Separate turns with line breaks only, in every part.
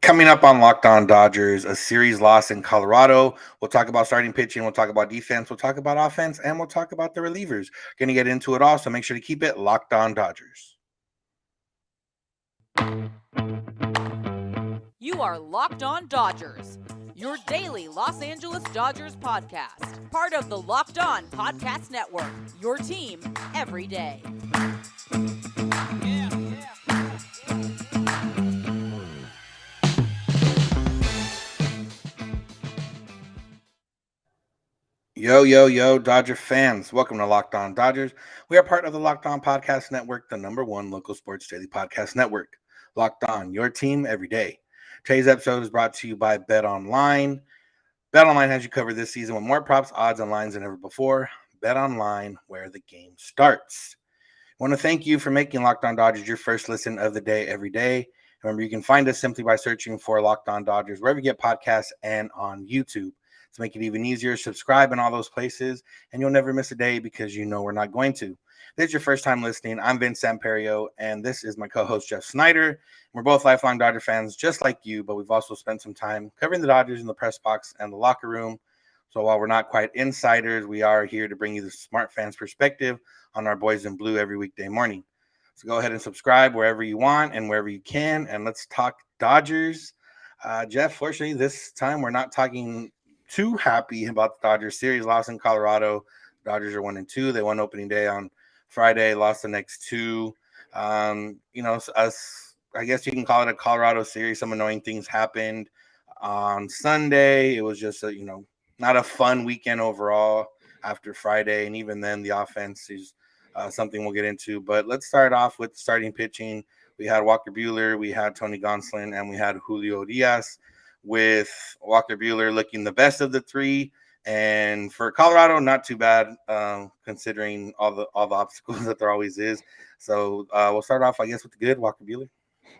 Coming up on Locked On Dodgers, a series loss in Colorado. We'll talk about starting pitching. We'll talk about defense. We'll talk about offense. And we'll talk about the relievers. Going to get into it all. So make sure to keep it Locked On Dodgers.
You are Locked On Dodgers, your daily Los Angeles Dodgers podcast. Part of the Locked On Podcast Network, your team every day.
Yo, Dodger fans. Welcome to Locked On Dodgers. We are part of the Locked On Podcast Network, the number one local sports daily podcast network. Locked On, your team every day. Today's episode is brought to you by BetOnline. BetOnline has you covered this season with more props, odds, and lines than ever before. BetOnline, where the game starts. I want to thank you for making Locked On Dodgers your first listen of the day every day. Remember, you can find us simply by searching for Locked On Dodgers wherever you get podcasts and on YouTube. To make it even easier, subscribe in all those places, and you'll never miss a day because you know we're not going to. If this is your first time listening, I'm Vince Samperio, and this is my co-host, Jeff Snider. We're both lifelong Dodger fans just like you, but we've also spent some time covering the Dodgers in the press box and the locker room. So while we're not quite insiders, we are here to bring you the smart fans perspective on our boys in blue every weekday morning. So go ahead and subscribe wherever you want and wherever you can, and let's talk Dodgers. Jeff, fortunately, this time we're not talking too happy about the Dodgers series loss in Colorado. Dodgers are 1-2. They won opening day on Friday, lost the next two. Us, I guess you can call it a Colorado series. Some annoying things happened on Sunday. It was just not a fun weekend overall after Friday, and even then the offense is something we'll get into. But let's start off with starting pitching. We had Walker Buehler, we had Tony Gonsolin, and we had Julio Urias, with Walker Buehler looking the best of the three. And for Colorado, not too bad, considering all the obstacles that there always is. So we'll start off, I guess, with the good, Walker Buehler.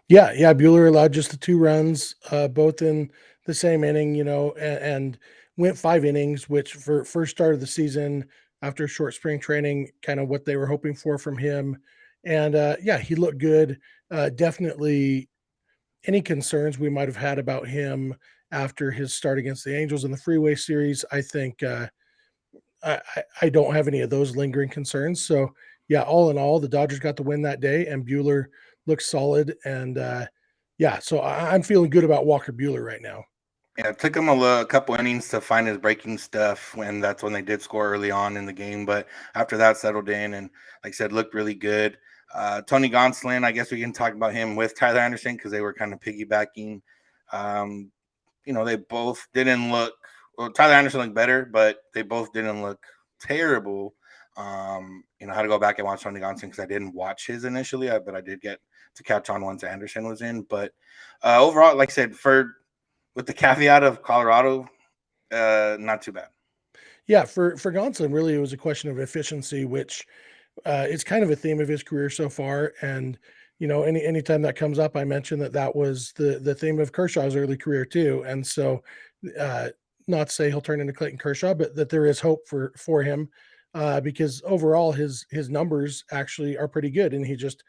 Yeah. Buehler allowed just the 2 runs, both in the same inning, and went 5 innings, which for first start of the season after short spring training, kind of what they were hoping for from him. And he looked good. Definitely any concerns we might have had about him after his start against the Angels in the Freeway Series, I think I don't have any of those lingering concerns. So, yeah, all in all, the Dodgers got the win that day, and Buehler looks solid. And, so I'm feeling good about Walker Buehler right now.
Yeah, it took him a couple innings to find his breaking stuff, and that's when they did score early on in the game. But after that, settled in and, like I said, looked really good. Tony Gonsolin, I guess we can talk about him with Tyler Anderson because they were kind of piggybacking. They both didn't look – well, Tyler Anderson looked better, but they both didn't look terrible. I had to go back and watch Tony Gonsolin because I didn't watch his initially, but I did get to catch on once Anderson was in. But overall, like I said, with the caveat of Colorado, not too bad.
Yeah, for Gonsolin, really, it was a question of efficiency, which is kind of a theme of his career so far. And anytime that comes up, I mention that was the theme of Kershaw's early career too. And so, not to say he'll turn into Clayton Kershaw, but that there is hope for him because overall his numbers actually are pretty good, and he just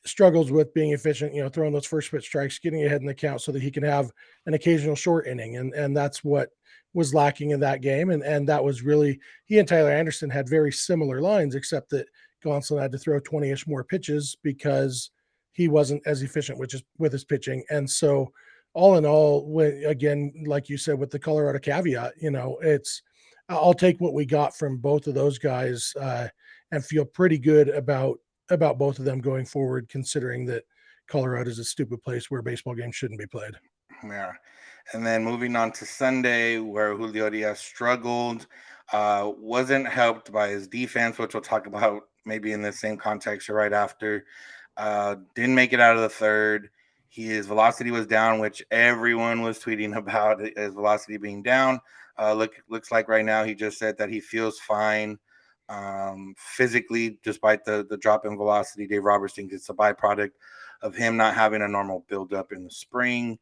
struggles with being efficient, throwing those first pitch strikes, getting ahead in the count so that he can have an occasional short inning. And that's what was lacking in that game. And that was really, he and Tyler Anderson had very similar lines, except that Gonsolin had to throw 20-ish more pitches because he wasn't as efficient with his pitching. And so all in all, again, like you said, with the Colorado caveat, I'll take what we got from both of those guys and feel pretty good about both of them going forward, considering that Colorado is a stupid place where baseball games shouldn't be played.
Yeah. And then moving on to Sunday, where Julio Urias struggled, wasn't helped by his defense, which we'll talk about maybe in the same context or right after. Didn't make it out of the third. His velocity was down, which everyone was tweeting about his velocity being down. Looks like right now he just said that he feels fine physically, despite the drop in velocity. Dave Roberts thinks it's a byproduct of him not having a normal buildup in the spring,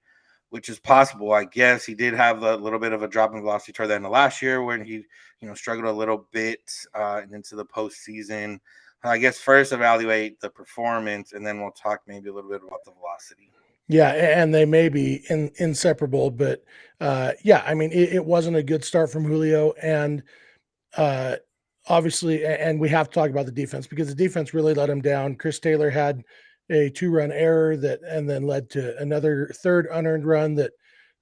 which is possible. I guess he did have a little bit of a drop in velocity toward the end of last year when he, struggled a little bit and into the postseason. I guess first evaluate the performance, and then we'll talk maybe a little bit about the velocity.
Yeah, and they may be inseparable, but yeah, I mean, it wasn't a good start from Julio, and uh, obviously, and we have to talk about the defense because the defense really let him down. Chris Taylor had a two-run error that, and then led to another third unearned run that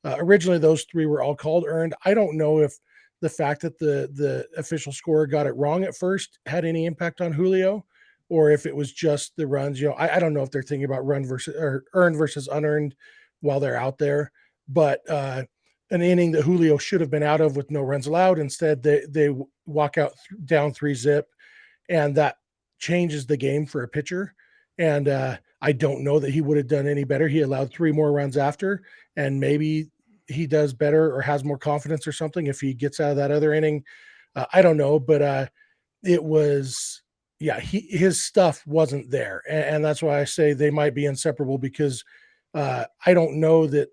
originally those three were all called earned. I don't know if the fact that the official scorer got it wrong at first had any impact on Julio, or if it was just the runs. I don't know if they're thinking about run versus or earned versus unearned while they're out there, but an inning that Julio should have been out of with no runs allowed. Instead, they walk out down 3-zip, and that changes the game for a pitcher. And I don't know that he would have done any better. He allowed three more runs after, and maybe he does better or has more confidence or something if he gets out of that other inning. I don't know, but it was, yeah, his stuff wasn't there, and that's why I say they might be inseparable because I don't know that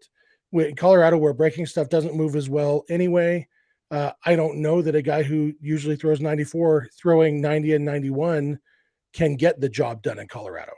in Colorado where breaking stuff doesn't move as well anyway. I don't know that a guy who usually throws 94 throwing 90 and 91 can get the job done in Colorado.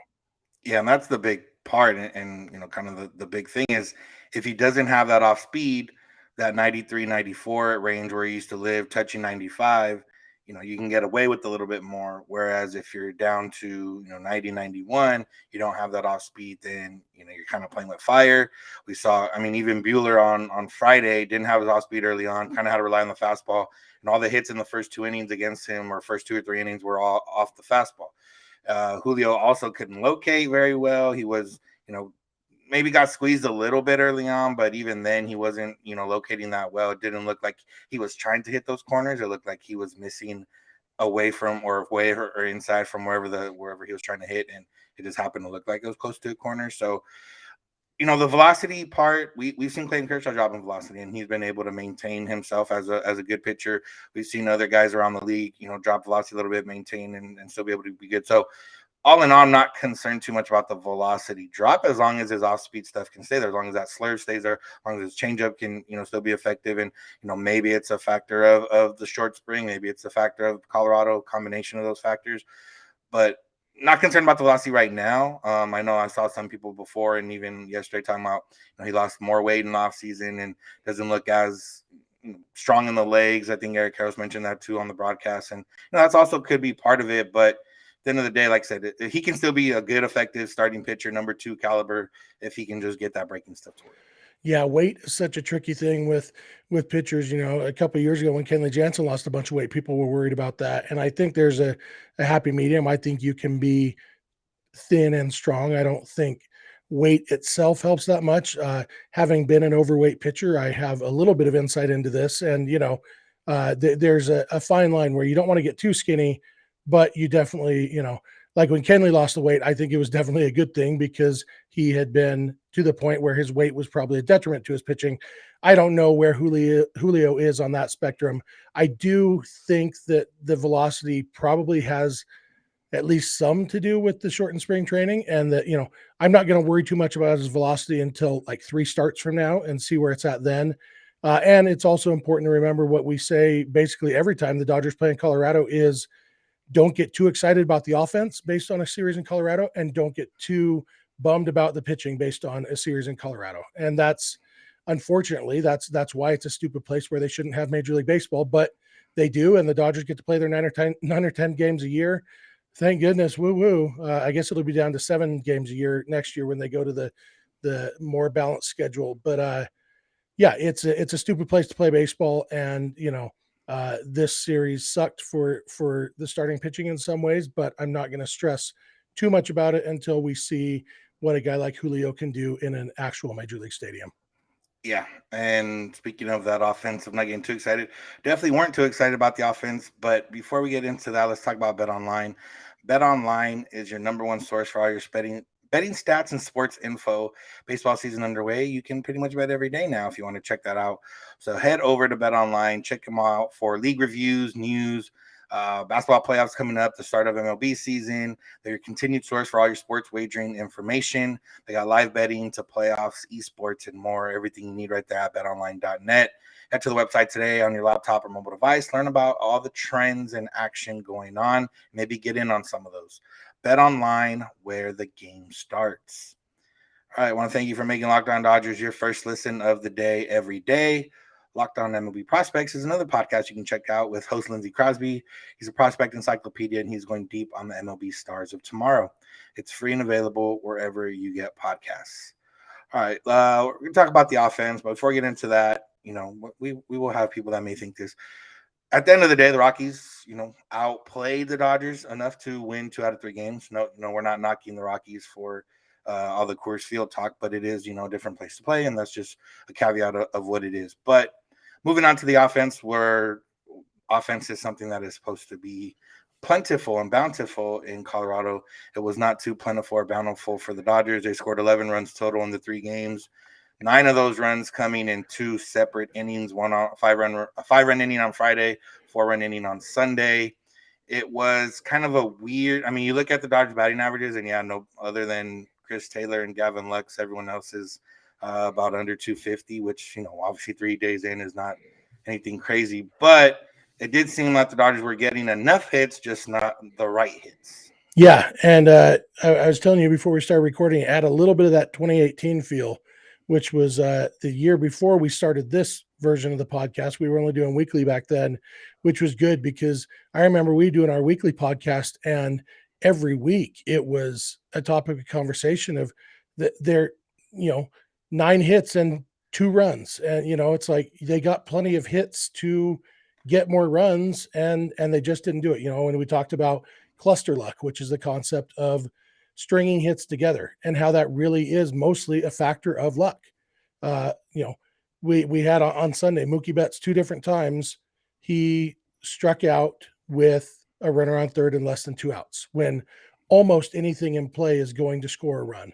Yeah, and that's the big part, and kind of the big thing is if he doesn't have that off speed, that 93, 94 range where he used to live, touching 95, you can get away with a little bit more. Whereas if you're down to 90, 91, you don't have that off speed, then you're kind of playing with fire. We saw, I mean, even Bueller on Friday didn't have his off speed early on, kind of had to rely on the fastball, and all the hits in the first two innings against him, or first two or three innings, were all off the fastball. Julio also couldn't locate very well. He was, maybe got squeezed a little bit early on, but even then he wasn't, locating that well. It didn't look like he was trying to hit those corners. It looked like he was missing away from or away or inside from wherever he was trying to hit, and it just happened to look like it was close to a corner. So the velocity part, we've seen Clayton Kershaw drop in velocity, and he's been able to maintain himself as a good pitcher. We've seen other guys around the league, drop velocity a little bit, maintain, and still be able to be good. So all in all, I'm not concerned too much about the velocity drop as long as his off-speed stuff can stay there, as long as that slurve stays there, as long as his changeup can, still be effective. And maybe it's a factor of the short spring, maybe it's a factor of Colorado, combination of those factors, but not concerned about the velocity right now. I know I saw some people before and even yesterday talking about he lost more weight in the off season and doesn't look as strong in the legs. I think Eric Harris mentioned that too on the broadcast, and that's also could be part of it. But at the end of the day, like I said, he can still be a good, effective starting pitcher, number 2 caliber, if he can just get that breaking stuff to work.
Yeah, weight is such a tricky thing with pitchers. A couple of years ago when Kenley Jansen lost a bunch of weight, people were worried about that. And I think there's a happy medium. I think you can be thin and strong. I don't think weight itself helps that much. Having been an overweight pitcher, I have a little bit of insight into this. And, there's a fine line where you don't want to get too skinny, but you definitely, like when Kenley lost the weight, I think it was definitely a good thing because he had been to the point where his weight was probably a detriment to his pitching. I don't know where Julio is on that spectrum. I do think that the velocity probably has at least some to do with the shortened spring training, and that I'm not going to worry too much about his velocity until like 3 starts from now and see where it's at then. And it's also important to remember what we say basically every time the Dodgers play in Colorado is don't get too excited about the offense based on a series in Colorado, and don't get too bummed about the pitching based on a series in Colorado. And that's unfortunately that's why it's a stupid place where they shouldn't have Major League Baseball, but they do, and the Dodgers get to play their 9 or 10 games a year. Thank goodness, woo woo. I guess it'll be down to 7 games a year next year when they go to the more balanced schedule. But yeah, it's a stupid place to play baseball, and this series sucked for the starting pitching in some ways, but I'm not going to stress too much about it until we see what a guy like Julio can do in an actual major league stadium.
Yeah, and speaking of that offense, I'm not getting too excited. Definitely weren't too excited about the offense, but before we get into that, let's talk about BetOnline. BetOnline is your number one source for all your betting stats and sports info. Baseball season underway. You can pretty much bet every day now if you want to check that out. So head over to BetOnline, check them out for league reviews, news, basketball playoffs coming up, the start of MLB season. They're your continued source for all your sports wagering information. They got live betting to playoffs, esports, and more. Everything you need right there at betonline.net. Head to the website today on your laptop or mobile device. Learn about all the trends and action going on. Maybe get in on some of those. Bet online, where the game starts. All right, I want to thank you for making Locked On Dodgers your first listen of the day every day. Locked On MLB Prospects is another podcast you can check out with host Lindsey Crosby. He's a prospect encyclopedia, and he's going deep on the MLB stars of tomorrow. It's free and available wherever you get podcasts. All right, we're going to talk about the offense, but before we get into that, we will have people that may think this. At the end of the day, the Rockies, outplayed the Dodgers enough to win 2 out of 3 games. No, we're not knocking the Rockies for all the Coors Field talk, but it is, a different place to play, and that's just a caveat of what it is. But moving on to the offense, where offense is something that is supposed to be plentiful and bountiful in Colorado. It was not too plentiful or bountiful for the Dodgers. They scored 11 runs total in the 3 games. 9 of those runs coming in 2 separate innings, a 5-run inning on Friday, 4-run inning on Sunday. It was kind of a weird. I mean, you look at the Dodgers batting averages, and no other than Chris Taylor and Gavin Lux, everyone else is about under 250, which obviously 3 days in is not anything crazy, but it did seem like the Dodgers were getting enough hits, just not the right hits.
Yeah, and I was telling you before we started recording, add a little bit of that 2018 feel, which was the year before we started this version of the podcast. We were only doing weekly back then, which was good because I remember we doing our weekly podcast, and every week it was a topic of conversation of their, 9 hits and 2 runs, and it's like they got plenty of hits to get more runs, and they just didn't do it. And we talked about cluster luck, which is the concept of stringing hits together, and how that really is mostly a factor of luck. Uh, you know, we had on Sunday Mookie Betts 2 different times. He struck out with a runner on third and less than 2 outs when almost anything in play is going to score a run,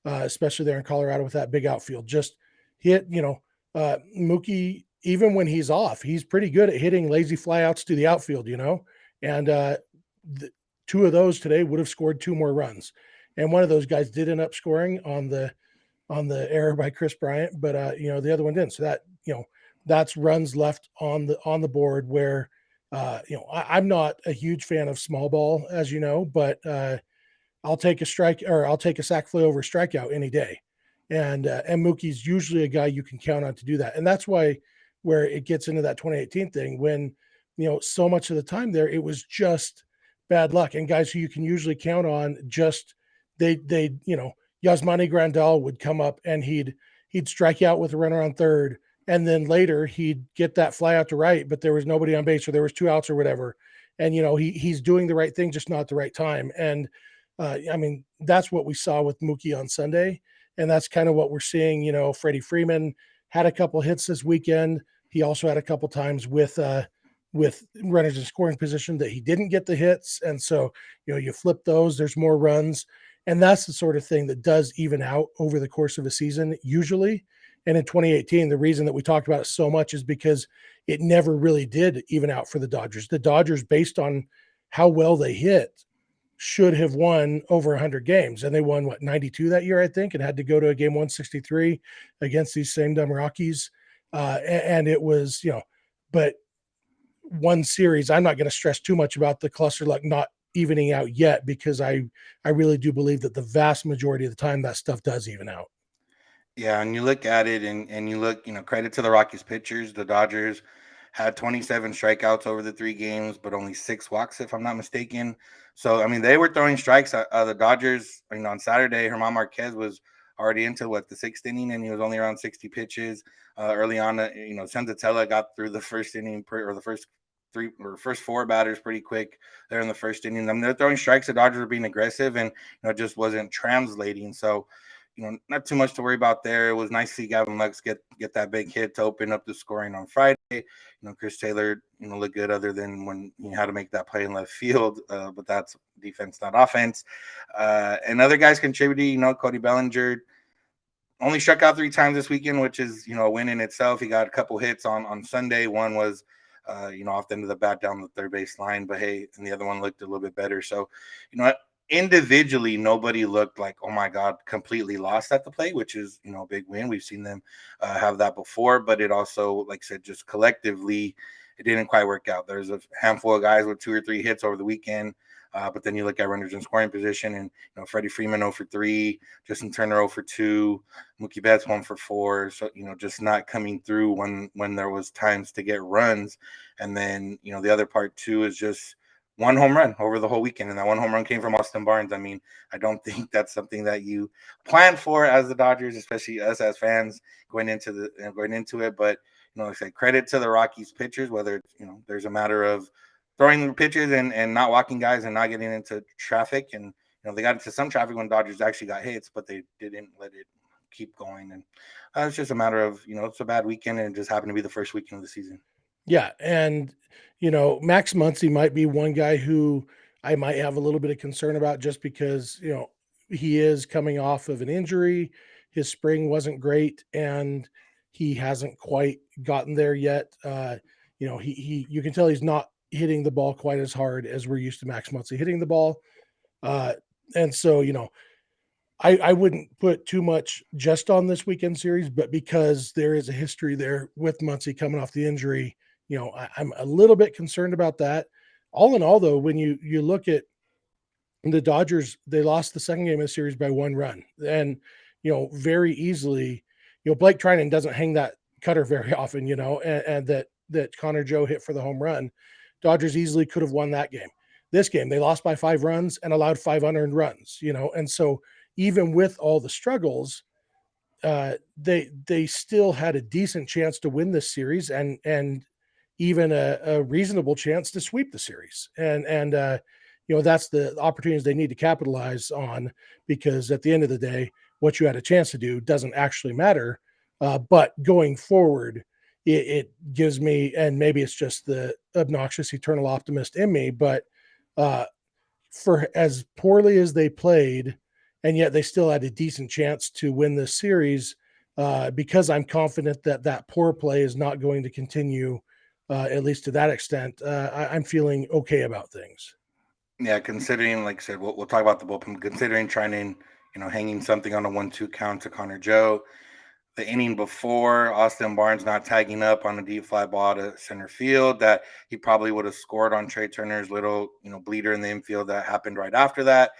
especially there in Colorado with that big outfield. Just hit, Mookie, even when he's off, he's pretty good at hitting lazy flyouts to the outfield, and 2 of those today would have scored 2 more runs. And one of those guys did end up scoring on the error by Chris Bryant, but the other one didn't. So that, that's runs left on the board where, I'm not a huge fan of small ball, as you know, but I'll take a sac fly over a strikeout any day. And Mookie's usually a guy you can count on to do that. And that's why where it gets into that 2018 thing when, so much of the time there, it was just bad luck, and guys who you can usually count on just they Yasmani Grandal would come up and he'd strike out with a runner on third, and then later he'd get that fly out to right, but there was nobody on base or there was 2 outs or whatever, and he's doing the right thing, just not the right time. And that's what we saw with Mookie on Sunday, and that's kind of what we're seeing. Freddie Freeman had a couple hits this weekend. He also had a couple times with runners in scoring position that he didn't get the hits. And so, you flip those, there's more runs. And that's the sort of thing that does even out over the course of a season, usually. And in 2018, the reason that we talked about it so much is because it never really did even out for the Dodgers. The Dodgers, based on how well they hit, should have won over 100 games. And they won, 92 that year, I think, and had to go to a game 163 against these same dumb Rockies. And it was, but one series, I'm not going to stress too much about the cluster luck not evening out yet, because I really do believe that the vast majority of the time that stuff does even out.
Yeah, and you look at it and you look, credit to the Rockies pitchers. The Dodgers had 27 strikeouts over the 3 games, but only 6 walks, if I'm not mistaken. So, they were throwing strikes at the Dodgers. On Saturday, Germán Marquez was already into the 6th inning, and he was only around 60 pitches. Early on, Senzatella got through the first inning or the first 4 batters pretty quick there in the first inning. They're throwing strikes. The Dodgers were being aggressive, and it just wasn't translating. So, not too much to worry about there. It was nice to see Gavin Lux get that big hit to open up the scoring on Friday. Chris Taylor, looked good other than when he had to make that play in left field, but that's defense, not offense. And other guys contributed. Cody Bellinger only struck out 3 times this weekend, which is, a win in itself. He got a couple hits on Sunday. One was, off the end of the bat down the third base line, but hey, and the other one looked a little bit better. So, individually, nobody looked like, oh my God, completely lost at the plate, which is, a big win. We've seen them have that before, but it also, like I said, just collectively, it didn't quite work out. There's a handful of guys with 2 or 3 hits over the weekend. But then you look at runners in scoring position, and Freddie Freeman 0 for 3, Justin Turner 0 for 2, Mookie Betts 1 for 4. So just not coming through when there was times to get runs. And then the other part too is just one home run over the whole weekend, and that one home run came from Austin Barnes. I mean, I don't think that's something that you plan for as the Dodgers, especially us as fans going into it. But like I said, credit to the Rockies pitchers, whether it's, there's a matter of throwing the pitches and not walking guys and not getting into traffic. And they got into some traffic when Dodgers actually got hits, but they didn't let it keep going. And it's just a matter of it's a bad weekend, and it just happened to be the first weekend of the season.
Yeah, and Max Muncy might be one guy who I might have a little bit of concern about, just because he is coming off of an injury. His spring wasn't great, and he hasn't quite gotten there yet. He you can tell he's not hitting the ball quite as hard as we're used to Max Muncy hitting the ball. Uh, and so I wouldn't put too much just on this weekend series, but because there is a history there with Muncy coming off the injury, I'm a little bit concerned about that. All in all, though, when you look at the Dodgers, they lost the second game of the series by 1 run, and very easily, Blake Trinan doesn't hang that cutter very often, and that Connor Joe hit for the home run. Dodgers easily could have won that game. This game, they lost by 5 runs and allowed 5 unearned runs, and so even with all the struggles, they still had a decent chance to win this series, and even a reasonable chance to sweep the series. And that's the opportunities they need to capitalize on, because at the end of the day, what you had a chance to do doesn't actually matter. But going forward, it gives me, and maybe it's just the obnoxious eternal optimist in me, but for as poorly as they played, and yet they still had a decent chance to win this series, because I'm confident that that poor play is not going to continue, at least to that extent. I'm feeling okay about things.
Yeah, considering, like I said, we'll talk about the bullpen. Considering trying, hanging something on a 1-2 count to Connor Joe, the inning before, Austin Barnes not tagging up on a deep fly ball to center field that he probably would have scored on Trey Turner's little, bleeder in the infield that happened right after that.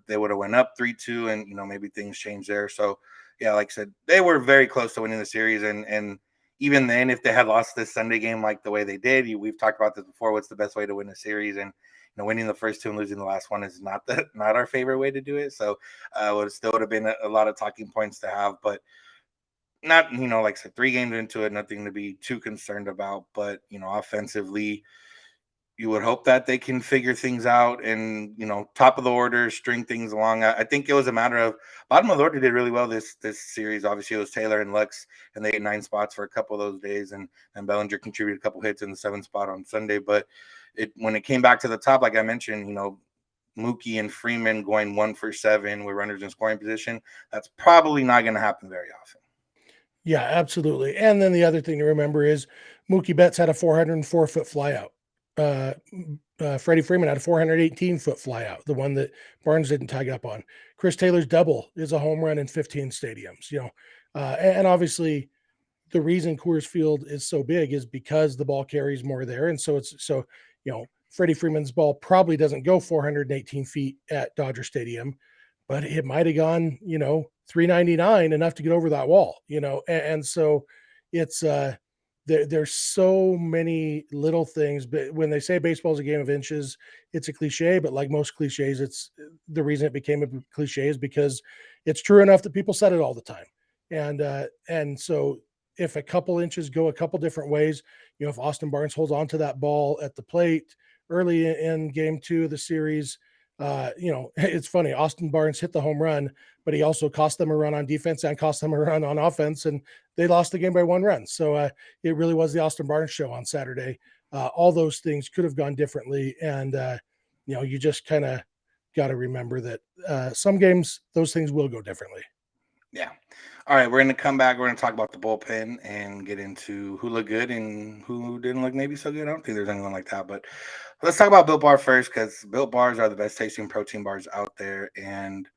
They would have went up 3-2, and maybe things changed there. So yeah, like I said, they were very close to winning the series, and even then, if they had lost this Sunday game like the way they did, we've talked about this before. What's the best way to win a series? And winning the first 2 and losing the last one is not our favorite way to do it. So it still would have been a lot of talking points to have, but not, like I said, 3 games into it, nothing to be too concerned about. But, offensively, you would hope that they can figure things out and, top of the order, string things along. I think it was a matter of bottom of the order did really well this series. Obviously, it was Taylor and Lux, and they had 9 spots for a couple of those days. And Bellinger contributed a couple hits in the 7th spot on Sunday. But when it came back to the top, like I mentioned, Mookie and Freeman going 1 for 7 with runners in scoring position, that's probably not going to happen very often.
Yeah, absolutely. And then the other thing to remember is Mookie Betts had a 404-foot flyout. Freddie Freeman had a 418-foot flyout, the one that Barnes didn't tag up on. Chris Taylor's double is a home run in 15 stadiums. And obviously the reason Coors Field is so big is because the ball carries more there, and so Freddie Freeman's ball probably doesn't go 418 feet at Dodger Stadium, but it might have gone 399, enough to get over that wall. And so it's there's so many little things. But when they say baseball is a game of inches, it's a cliche, but like most cliches, it's the reason it became a cliche is because it's true enough that people said it all the time. And so if a couple inches go a couple different ways, if Austin Barnes holds on to that ball at the plate early in game 2 of the series, it's funny. Austin Barnes hit the home run, but he also cost them a run on defense and cost them a run on offense, and they lost the game by 1 run. So it really was the Austin Barnes show on Saturday. All those things could have gone differently, and you just kind of got to remember that some games those things will go differently.
Yeah. All right, we're going to come back. We're going to talk about the bullpen and get into who looked good and who didn't look maybe so good. I don't think there's anyone like that, but let's talk about Built Bar first, because Built Bars are the best tasting protein bars out there. And,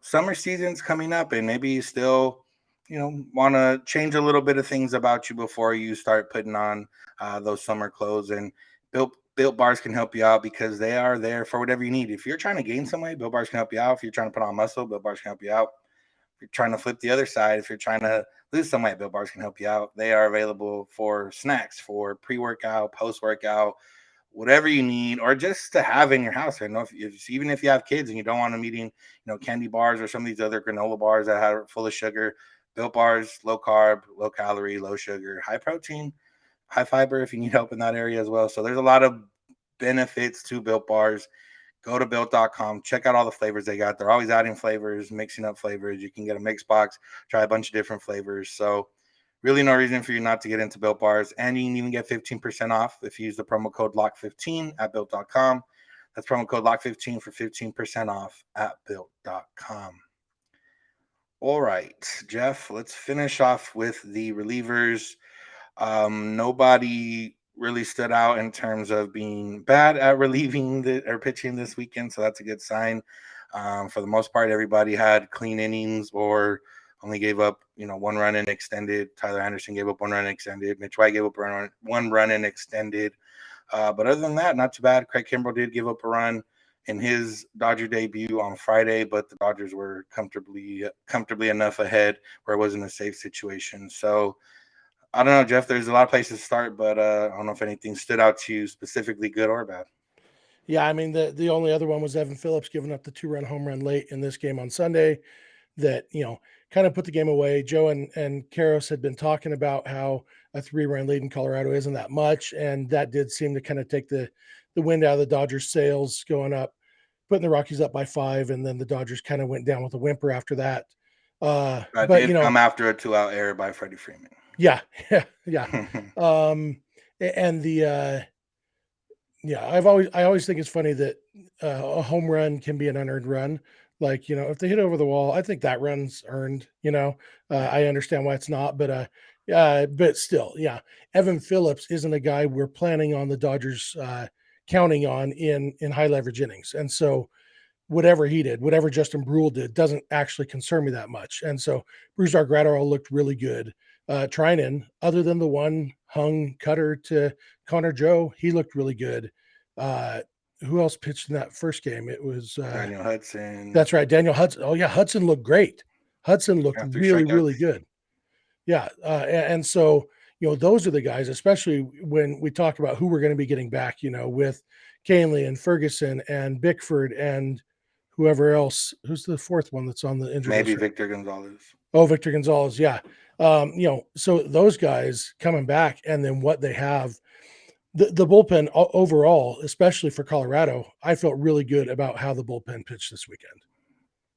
summer season's coming up, and maybe you still, want to change a little bit of things about you before you start putting on those summer clothes. And Built Built Bars can help you out because they are there for whatever you need. If you're trying to gain some weight, Built Bars can help you out. If you're trying to put on muscle, Built Bars can help you out. If you're trying to flip the other side, if you're trying to lose some weight, Built Bars can help you out. They are available for snacks, for pre-workout, post-workout, whatever you need, or just to have in your house. I know even if you have kids and you don't want them eating, candy bars or some of these other granola bars that are full of sugar, Built Bars, low carb, low calorie, low sugar, high protein, high fiber if you need help in that area as well. So there's a lot of benefits to Built Bars. Go to built.com, check out all the flavors they got. They're always adding flavors, mixing up flavors. You can get a mix box, try a bunch of different flavors. So really no reason for you not to get into Built Bars. And you can even get 15% off if you use the promo code LOCK15 at built.com. That's promo code LOCK15 for 15% off at built.com. All right, Jeff, let's finish off with the relievers. Nobody really stood out in terms of being bad at relieving or pitching this weekend, so that's a good sign. For the most part, everybody had clean innings or only gave up, one run in extended. Tyler Anderson gave up 1 run in extended. Mitch White gave up 1 run in extended. But other than that, not too bad. Craig Kimbrell did give up a run in his Dodger debut on Friday, but the Dodgers were comfortably enough ahead where it wasn't a safe situation. So I don't know, Jeff. There's a lot of places to start, but I don't know if anything stood out to you specifically, good or bad.
Yeah, I mean the only other one was Evan Phillips giving up the 2-run home run late in this game on Sunday that, kind of put the game away. Joe and Karros had been talking about how a 3-run lead in Colorado isn't that much, and that did seem to kind of take the wind out of the Dodgers' sails going up, putting the Rockies up by 5, and then the Dodgers kind of went down with a whimper after that.
That
But
did come after a 2-out error by Freddie Freeman.
yeah, yeah. And the yeah, I always think it's funny that a home run can be an unearned run. Like, if they hit over the wall, I think that run's earned. I understand why it's not, but still, yeah. Evan Phillips isn't a guy we're planning on the Dodgers counting on in high leverage innings, and so whatever he did, whatever Justin Brule did, doesn't actually concern me that much. And so Brusdar Graterol looked really good. Trinan, other than the one hung cutter to Connor Joe, he looked really good. Who else pitched in that first game? It was
Daniel Hudson.
That's right, Daniel Hudson. Oh yeah, Hudson looked great. Hudson looked really, really good. Yeah, and so those are the guys, especially when we talk about who we're going to be getting back. With Canley and Ferguson and Bickford and whoever else. Who's the fourth one that's on the injured
Maybe
list?
Victor Gonzalez.
Oh, Victor Gonzalez. Yeah. So those guys coming back, and then what they have, the bullpen overall, especially for Colorado, I felt really good about how the bullpen pitched this weekend.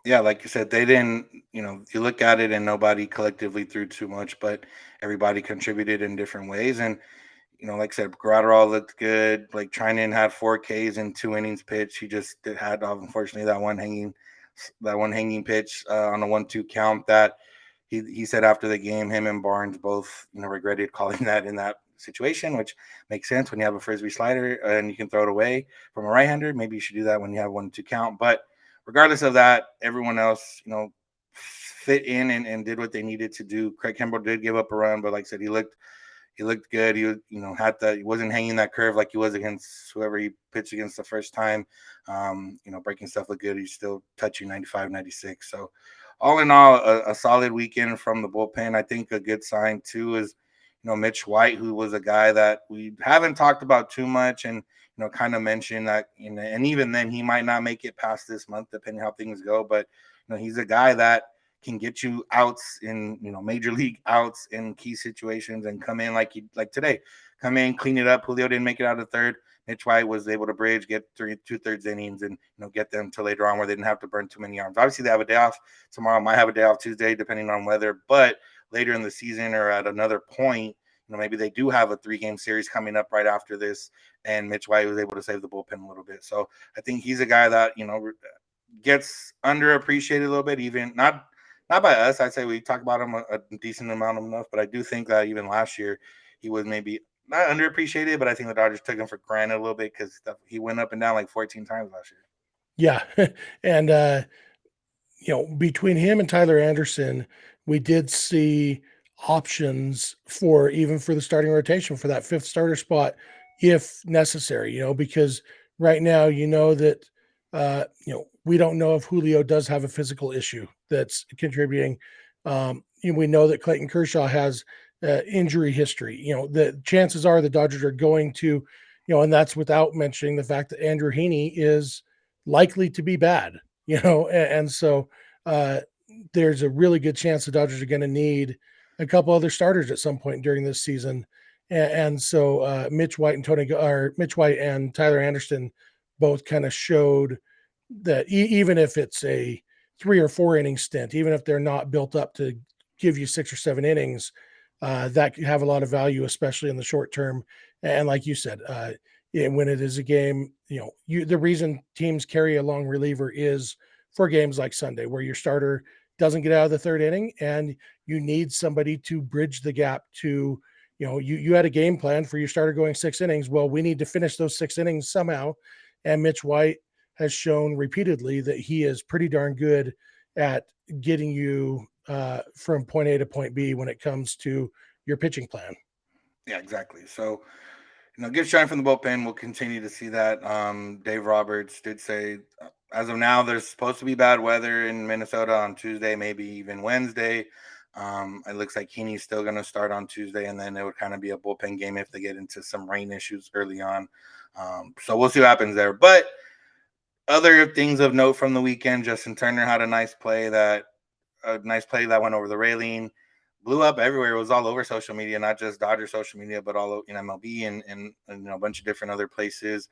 Yeah, like you said, they didn't, you look at it and nobody collectively threw too much, but everybody contributed in different ways. And, like I said, Graterol looked good. Like Trinan had 4 Ks in 2 innings pitched. He just had, unfortunately, that one hanging pitch on a 1-2 count that he said after the game, him and Barnes both, regretted calling that in that situation, which makes sense when you have a frisbee slider and you can throw it away from a right-hander. Maybe you should do that when you have 1-2 count. But regardless of that, everyone else, fit in and did what they needed to do. Craig Kimbrell did give up a run, but like I said, he looked good. He he wasn't hanging that curve like he was against whoever he pitched against the first time. Breaking stuff looked good. He's still touching 95, 96. So all in all, a solid weekend from the bullpen. I think a good sign too is, Mitch White, who was a guy that we haven't talked about too much, and kind of mentioned that, and even then he might not make it past this month, depending how things go. But he's a guy that can get you outs in major league outs in key situations and come in like today, come in, clean it up. Julio didn't make it out of third. Mitch White was able to bridge, get 2/3 innings, and get them to later on where they didn't have to burn too many arms. Obviously, they have a day off tomorrow. Might have a day off Tuesday, depending on weather. But later in the season or at another point, maybe they do have a 3-game series coming up right after this, and Mitch White was able to save the bullpen a little bit. So I think he's a guy that gets underappreciated a little bit, even not by us. I'd say we talk about him a decent amount enough, but I do think that even last year he was maybe not underappreciated, but I think the Dodgers took him for granted a little bit because he went up and down like 14 times last year.
Yeah. And, between him and Tyler Anderson, we did see options for the starting rotation for that 5th starter spot, if necessary, because right now, that, we don't know if Julio does have a physical issue that's contributing. We know that Clayton Kershaw has injury history. The chances are the Dodgers are going to, and that's without mentioning the fact that Andrew Heaney is likely to be bad, and so uh, there's a really good chance the Dodgers are going to need a couple other starters at some point during this season. And so Mitch White and Tyler Anderson both kind of showed that even if it's a 3 or 4 inning stint, even if they're not built up to give you 6 or 7 innings, that can have a lot of value, especially in the short term. And like you said, when it is a game, the reason teams carry a long reliever is for games like Sunday, where your starter doesn't get out of the third inning, and you need somebody to bridge the gap to, you had a game plan for your starter going 6 innings. Well, we need to finish those 6 innings somehow. And Mitch White has shown repeatedly that he is pretty darn good at getting you from point A to point B when it comes to your pitching plan.
Yeah, exactly. So, good shine from the bullpen. We'll continue to see that. Dave Roberts did say, as of now, there's supposed to be bad weather in Minnesota on Tuesday, maybe even Wednesday. It looks like Heaney's still going to start on Tuesday, and then it would kind of be a bullpen game if they get into some rain issues early on. So we'll see what happens there. But other things of note from the weekend, Justin Turner had a nice play that went over the railing, blew up everywhere. It was all over social media, not just Dodger social media, but all in MLB and a bunch of different other places.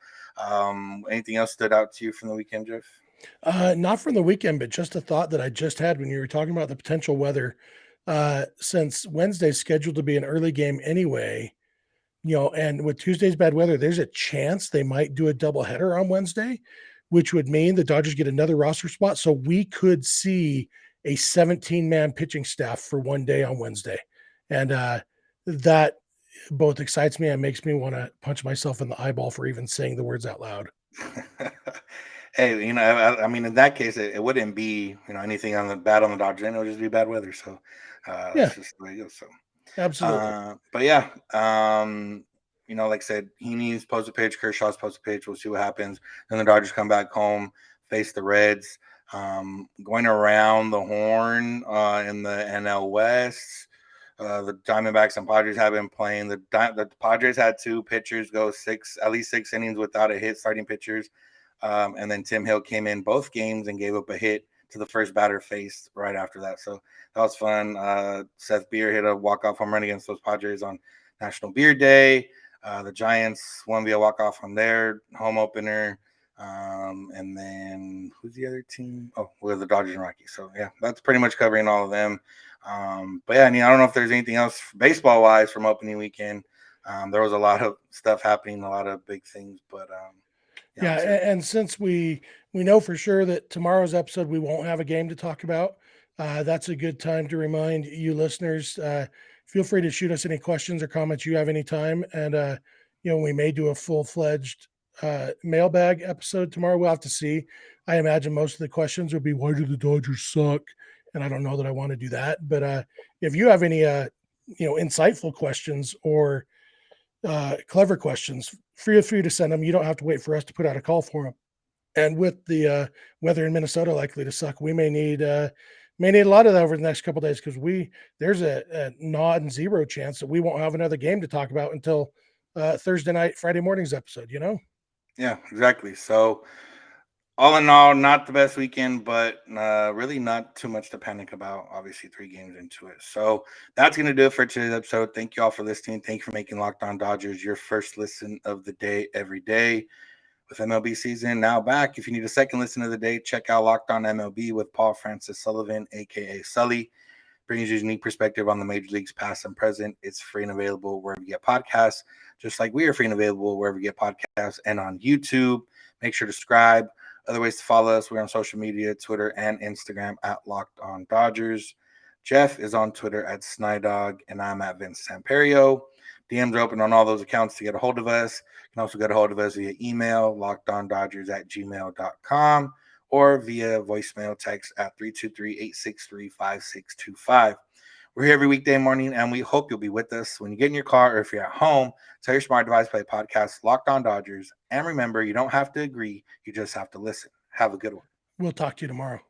Anything else stood out to you from the weekend, Jeff?
Not from the weekend, but just a thought that I just had when you were talking about the potential weather. Since Wednesday's scheduled to be an early game anyway, and with Tuesday's bad weather, there's a chance they might do a doubleheader on Wednesday, which would mean the Dodgers get another roster spot. So we could see a 17-man pitching staff for one day on Wednesday. And that both excites me and makes me want to punch myself in the eyeball for even saying the words out loud.
Hey, I mean, in that case, it wouldn't be anything on the bad on the Dodgers. It would just be bad weather. So
Yeah,
that's just the way it goes. So.
absolutely.
But yeah, like I said, Heaney's supposed to pitch, Kershaw's supposed to pitch. We'll see what happens. Then the Dodgers come back home, face the Reds. Going around the horn in the NL West, the Diamondbacks and Padres have been playing. The Padres had 2 pitchers go at least 6 innings without a hit, starting pitchers. And then Tim Hill came in both games and gave up a hit to the first batter faced right after that. So that was fun. Seth Beer hit a walk-off home run against those Padres on National Beer Day. The Giants won via walk-off on their home opener. And then who's the other team? Oh, well, the Dodgers and Rockies. So, yeah, that's pretty much covering all of them. But, yeah, I mean, I don't know if there's anything else baseball-wise from opening weekend. There was a lot of stuff happening, a lot of big things, but
Yeah, and since we know for sure that tomorrow's episode we won't have a game to talk about, that's a good time to remind you listeners. Feel free to shoot us any questions or comments you have anytime, and we may do a full-fledged mailbag episode tomorrow. We'll have to see. I imagine most of the questions will be, "Why do the Dodgers suck?" And I don't know that I want to do that. But if you have any insightful questions or clever questions, feel free to send them. You don't have to wait for us to put out a call for them. And with the weather in Minnesota likely to suck, we may need a lot of that over the next couple of days, because there's a non-zero chance that we won't have another game to talk about until Thursday night, Friday morning's episode.
Yeah, exactly. So all in all, not the best weekend, but really not too much to panic about. Obviously, 3 games into it. So that's going to do it for today's episode. Thank you all for listening. Thank you for making Locked On Dodgers your first listen of the day every day. With MLB season now back, if you need a second listen of the day, check out Locked On MLB with Paul Francis Sullivan, a.k.a. Sully. Brings you a unique perspective on the major leagues past and present. It's free and available wherever you get podcasts, just like we are free and available wherever you get podcasts and on YouTube. Make sure to subscribe. Other ways to follow us, we're on social media, Twitter and Instagram at Locked On Dodgers. Jeff is on Twitter at Snydog, and I'm at Vince Samperio. DMs are open on all those accounts to get a hold of us. You can also get a hold of us via email, lockedondodgers@gmail.com, or via voicemail text at 323-863-5625. We're here every weekday morning, and we hope you'll be with us. When you get in your car or if you're at home, tell your smart device play podcast Locked On Dodgers. And remember, you don't have to agree, you just have to listen. Have a good one.
We'll talk to you tomorrow.